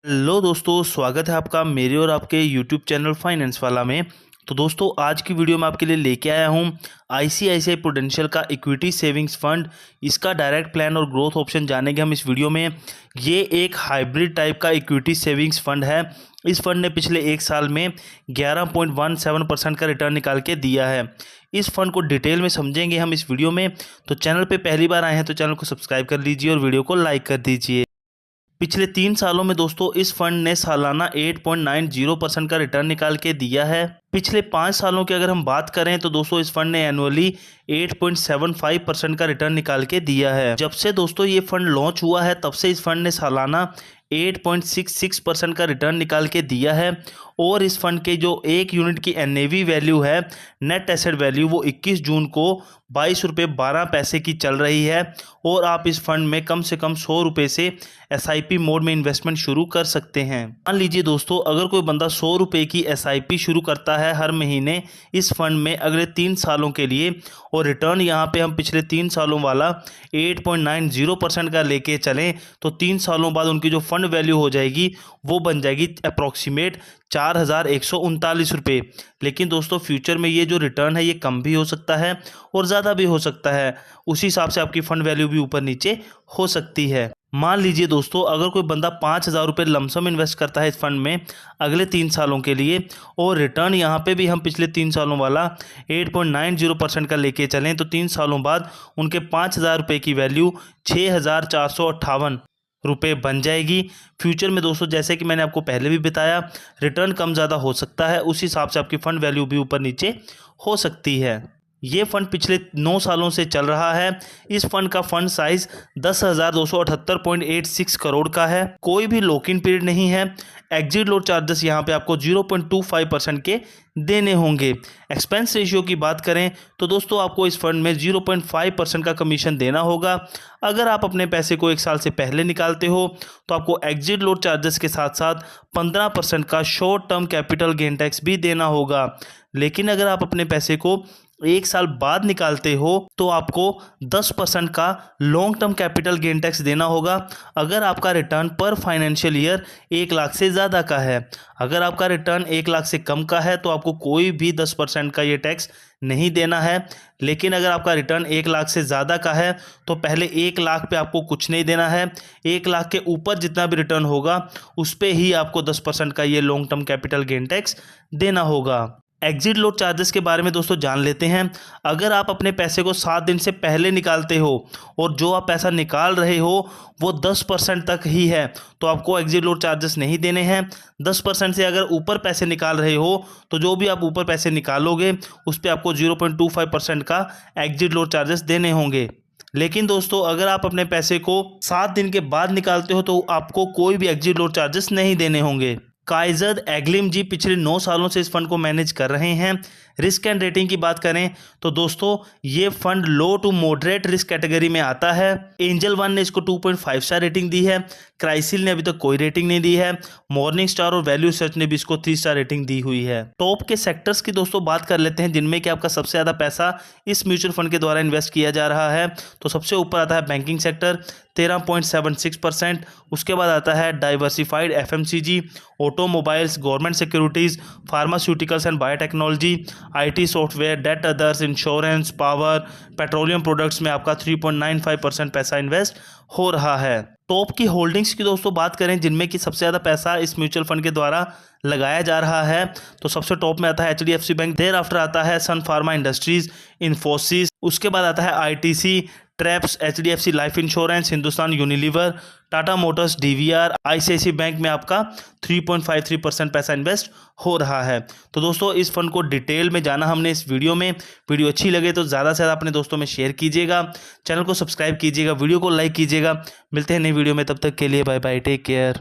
Hello दोस्तों, स्वागत है आपका मेरे और आपके यूट्यूब चैनल फाइनेंस वाला में। तो दोस्तों, आज की वीडियो में आपके लिए लेके आया हूँ आईसीआईसीआई प्रूडेंशियल का इक्विटी सेविंग्स फंड। इसका डायरेक्ट प्लान और ग्रोथ ऑप्शन जानेंगे हम इस वीडियो में। ये एक हाइब्रिड टाइप का इक्विटी सेविंग्स फंड है। इस फंड ने पिछले एक साल में 11.17% का रिटर्न निकाल के दिया है। इस फंड को डिटेल में समझेंगे हम इस वीडियो में। तो चैनल पे पहली बार आए हैं तो चैनल को सब्सक्राइब कर लीजिए और वीडियो को लाइक कर दीजिए। पिछले 3 सालों में दोस्तों इस फंड ने सालाना 8.90% का रिटर्न निकाल के दिया है। पिछले 5 सालों की अगर हम बात करें तो दोस्तों इस फंड ने एनुअली 8.75% का रिटर्न निकाल के दिया है। जब से दोस्तों ये फंड लॉन्च हुआ है तब से इस फंड ने सालाना 8.66% का रिटर्न निकाल के दिया है। और इस फंड के जो एक यूनिट की एनएवी वैल्यू है, नेट एसेट वैल्यू, वो 21 जून को 22 रुपये 12 पैसे की चल रही है। और आप इस फंड में कम से कम 100 रुपये से एसआईपी मोड में इन्वेस्टमेंट शुरू कर सकते हैं। मान लीजिए दोस्तों, अगर कोई बंदा 100 रुपये की एसआईपी शुरू करता है हर महीने इस फंड में अगले 3 सालों के लिए, और रिटर्न यहाँ पे हम पिछले 3 सालों वाला 8.90% का लेके चलें, तो 3 सालों बाद उनकी जो फंड वैल्यू हो जाएगी वो बन जाएगी अप्रॉक्सीमेट 4,139 रुपये। लेकिन दोस्तों फ्यूचर में ये जो रिटर्न है ये कम भी हो सकता है और ज़्यादा भी हो सकता है। उसी हिसाब से आपकी फ़ंड वैल्यू भी ऊपर नीचे हो सकती है। मान लीजिए दोस्तों, अगर कोई बंदा 5,000 रुपये लमसम इन्वेस्ट करता है इस फंड में अगले 3 सालों के लिए, और रिटर्न यहाँ पे भी हम पिछले 3 सालों वाला 8.90% का लेके चलें, तो 3 सालों बाद उनके 5,000 रुपये की वैल्यू 6,458 रुपये बन जाएगी। फ्यूचर में दोस्तों, जैसे कि मैंने आपको पहले भी बताया, रिटर्न कम ज़्यादा हो सकता है, उस हिसाब से आपकी फ़ंड वैल्यू भी ऊपर नीचे हो सकती है। ये फंड पिछले 9 सालों से चल रहा है। इस फंड का फंड साइज 10,278.86 करोड़ का है। कोई भी लॉक इन पीरियड नहीं है। एग्जिट लोड चार्जेस यहाँ पे आपको 0.25% के देने होंगे। एक्सपेंस रेशियो की बात करें तो दोस्तों आपको इस फंड में 0.5% का कमीशन देना होगा। अगर आप अपने पैसे को 1 साल से पहले निकालते हो तो आपको एग्जिट लोड चार्जेस के साथ साथ 15% का short term capital gain tax भी देना होगा। लेकिन अगर आप अपने पैसे को 1 साल बाद निकालते हो तो आपको 10% का long term capital gain tax देना होगा, अगर आपका रिटर्न पर फाइनेंशियल ईयर 1 लाख से ज़्यादा का है। अगर आपका रिटर्न 1 लाख से कम का है तो आपको कोई भी 10% का ये टैक्स नहीं देना है। लेकिन अगर आपका रिटर्न 1 लाख से ज़्यादा का है तो पहले 1 लाख पे आपको कुछ नहीं देना है। 1 लाख के ऊपर जितना भी रिटर्न होगा उस पर ही आपको 10% का ये long term capital gain tax देना होगा। एग्जिट लोड चार्जेस के बारे में दोस्तों जान लेते हैं। अगर आप अपने पैसे को 7 दिन से पहले निकालते हो और जो आप पैसा निकाल रहे हो वो 10% तक ही है तो आपको एग्जिट लोड चार्जेस नहीं देने हैं। 10% से अगर ऊपर पैसे निकाल रहे हो तो जो भी आप ऊपर पैसे निकालोगे उस पर आपको 0.25% का एग्जिट लोड चार्जेस देने होंगे। लेकिन दोस्तों अगर आप अपने पैसे को 7 दिन के बाद निकालते हो तो आपको कोई भी एग्जिट लोड चार्जेस नहीं देने होंगे। काइजर एग्लिम जी पिछले 9 सालों से इस फंड को मैनेज कर रहे हैं। रिस्क एंड रेटिंग की बात करें तो दोस्तों ये fund low to moderate risk category में आता है। एंजल वन ने इसको 2.5 स्टार रेटिंग दी है। क्राइसिल ने अभी तक कोई रेटिंग नहीं दी है। मॉर्निंग स्टार और वैल्यू सर्च ने भी इसको 3 स्टार रेटिंग दी हुई है। टॉप के सेक्टर्स की दोस्तों बात कर लेते हैं जिनमें कि आपका सबसे ज़्यादा पैसा इस म्यूचुअल फंड के द्वारा इन्वेस्ट किया जा रहा है। तो सबसे ऊपर आता है बैंकिंग सेक्टर 13.76%। उसके बाद आता है diversified FMCG, automobiles, government securities, pharmaceuticals and biotechnology, IT software, debt others, insurance, power, petroleum products में आपका 3.95% पैसा इन्वेस्ट हो रहा है। टॉप की होल्डिंग्स की दोस्तों बात करें जिनमें कि सबसे ज़्यादा पैसा इस म्यूचुअल फंड के द्वारा लगाया जा रहा है तो सबसे टॉप में आता है एचडीएफसी बैंक, देर आफ्टर आता है सन फार्मा इंडस्ट्रीज, इन्फोसिस, उसके बाद आता है ITC, traps, HDFC life insurance, Hindustan Unilever, Tata Motors, DVR, ICICI bank में आपका 3.53% पैसा इन्वेस्ट हो रहा है। तो दोस्तों इस फंड को डिटेल में जाना हमने इस वीडियो में। वीडियो अच्छी लगे तो ज़्यादा से ज़्यादा अपने दोस्तों में शेयर कीजिएगा, चैनल को सब्सक्राइब कीजिएगा, वीडियो को लाइक कीजिएगा। मिलते हैं नई वीडियो में, तब तक के लिए बाय बाय, टेक केयर।